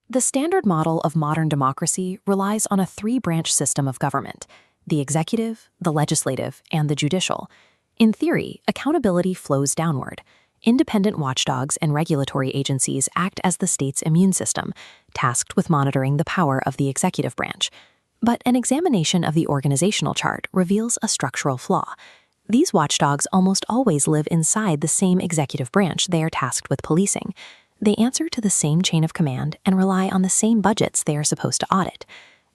The standard model of modern democracy relies on a three-branch system of government: the executive, the legislative, and the judicial. In theory, accountability flows downward. Independent watchdogs and regulatory agencies act as the state's immune system, tasked with monitoring the power of the executive branch. But an examination of the organizational chart reveals a structural flaw. These watchdogs almost always live inside the same executive branch they are tasked with policing. They answer to the same chain of command and rely on the same budgets they are supposed to audit.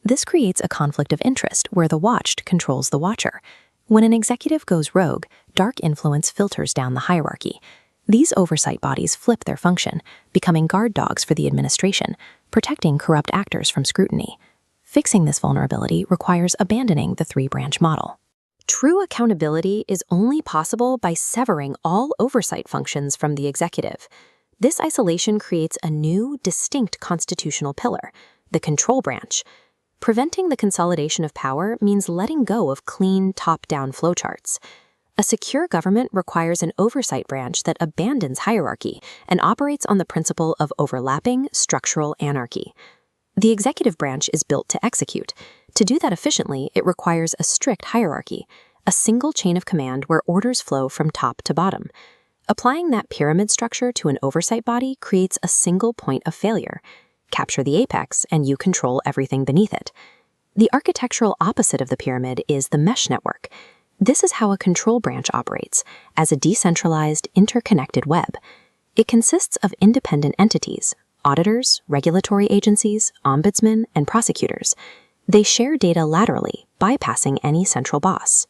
This creates a conflict of interest where the watched controls the watcher. When an executive goes rogue, dark influence filters down the hierarchy. These oversight bodies flip their function, becoming guard dogs for the administration, protecting corrupt actors from scrutiny. Fixing this vulnerability requires abandoning the three-branch model. True accountability is only possible by severing all oversight functions from the executive. This isolation creates a new, distinct constitutional pillar, the control branch. Preventing the consolidation of power means letting go of clean, top-down flowcharts. A secure government requires an oversight branch that abandons hierarchy and operates on the principle of overlapping, structural anarchy. The executive branch is built to execute. To do that efficiently, it requires a strict hierarchy, a single chain of command where orders flow from top to bottom. Applying that pyramid structure to an oversight body creates a single point of failure. Capture the apex, and you control everything beneath it. The architectural opposite of the pyramid is the mesh network. This is how a control branch operates, as a decentralized, interconnected web. It consists of independent entities: auditors, regulatory agencies, ombudsmen, and prosecutors. They share data laterally, bypassing any central boss.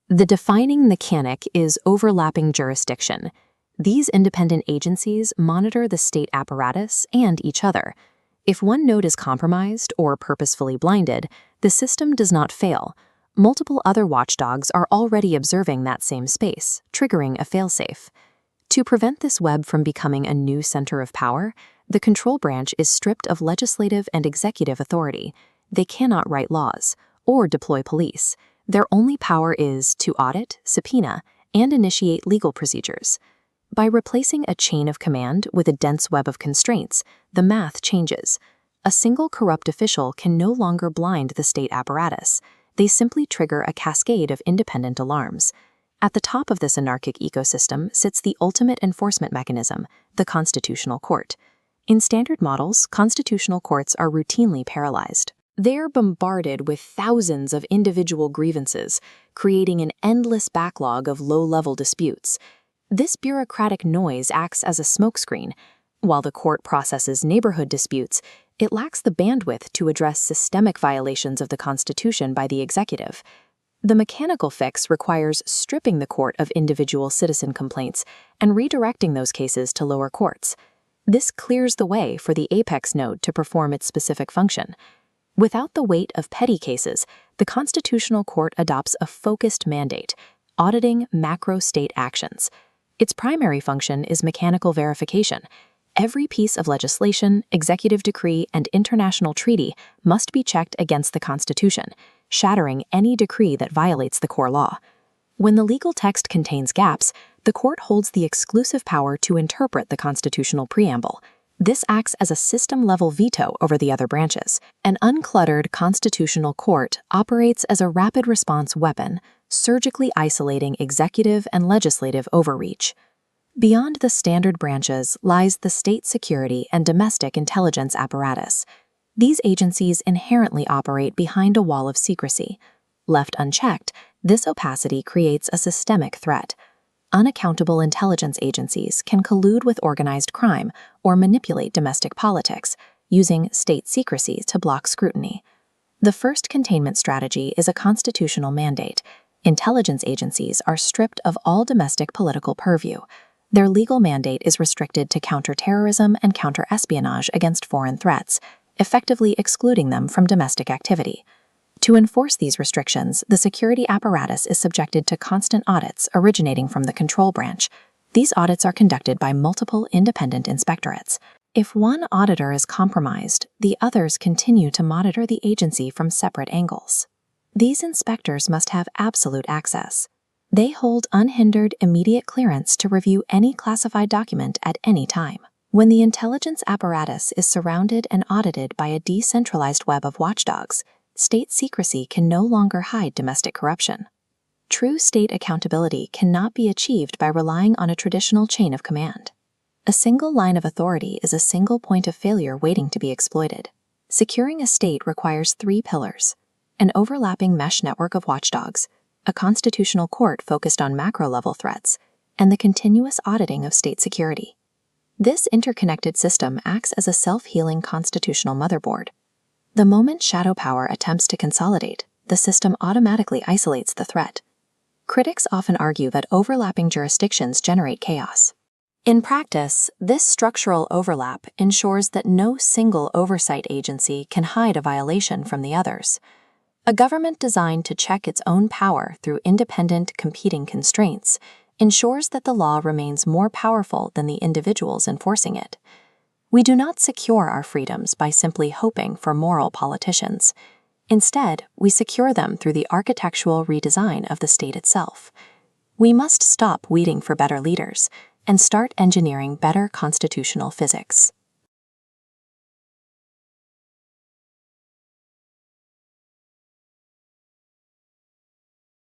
The defining mechanic is overlapping jurisdiction. These independent agencies monitor the state apparatus and each other. If one node is compromised or purposefully blinded, the system does not fail. Multiple other watchdogs are already observing that same space, triggering a failsafe. To prevent this web from becoming a new center of power, the control branch is stripped of legislative and executive authority. They cannot write laws or deploy police. Their only power is to audit, subpoena, and initiate legal procedures. By replacing a chain of command with a dense web of constraints, the math changes. A single corrupt official can no longer blind the state apparatus. They simply trigger a cascade of independent alarms. At the top of this anarchic ecosystem sits the ultimate enforcement mechanism, the constitutional court. In standard models, constitutional courts are routinely paralyzed. They're bombarded with thousands of individual grievances, creating an endless backlog of low-level disputes. This bureaucratic noise acts as a smokescreen. While the court processes neighborhood disputes, it lacks the bandwidth to address systemic violations of the Constitution by the executive. The mechanical fix requires stripping the court of individual citizen complaints and redirecting those cases to lower courts. This clears the way for the apex node to perform its specific function. Without the weight of petty cases, the Constitutional Court adopts a focused mandate, auditing macro-state actions. Its primary function is mechanical verification. Every piece of legislation, executive decree, and international treaty must be checked against the Constitution, shattering any decree that violates the core law. When the legal text contains gaps, the court holds the exclusive power to interpret the constitutional preamble. This acts as a system-level veto over the other branches. An uncluttered constitutional court operates as a rapid response weapon, surgically isolating executive and legislative overreach. Beyond the standard branches lies the state security and domestic intelligence apparatus. These agencies inherently operate behind a wall of secrecy. Left unchecked, this opacity creates a systemic threat. Unaccountable intelligence agencies can collude with organized crime or manipulate domestic politics, using state secrecy to block scrutiny. The first containment strategy is a constitutional mandate. Intelligence agencies are stripped of all domestic political purview. Their legal mandate is restricted to counterterrorism and counterespionage against foreign threats, effectively excluding them from domestic activity. To enforce these restrictions, the security apparatus is subjected to constant audits originating from the control branch. These audits are conducted by multiple independent inspectorates. If one auditor is compromised, the others continue to monitor the agency from separate angles. These inspectors must have absolute access. They hold unhindered, immediate clearance to review any classified document at any time. When the intelligence apparatus is surrounded and audited by a decentralized web of watchdogs, state secrecy can no longer hide domestic corruption. True state accountability cannot be achieved by relying on a traditional chain of command. A single line of authority is a single point of failure waiting to be exploited. Securing a state requires 3 pillars: an overlapping mesh network of watchdogs, a constitutional court focused on macro-level threats, and the continuous auditing of state security. This interconnected system acts as a self-healing constitutional motherboard. The moment shadow power attempts to consolidate, the system automatically isolates the threat. Critics often argue that overlapping jurisdictions generate chaos. In practice, this structural overlap ensures that no single oversight agency can hide a violation from the others. A government designed to check its own power through independent, competing constraints ensures that the law remains more powerful than the individuals enforcing it. We do not secure our freedoms by simply hoping for moral politicians. Instead, we secure them through the architectural redesign of the state itself. We must stop waiting for better leaders and start engineering better constitutional physics.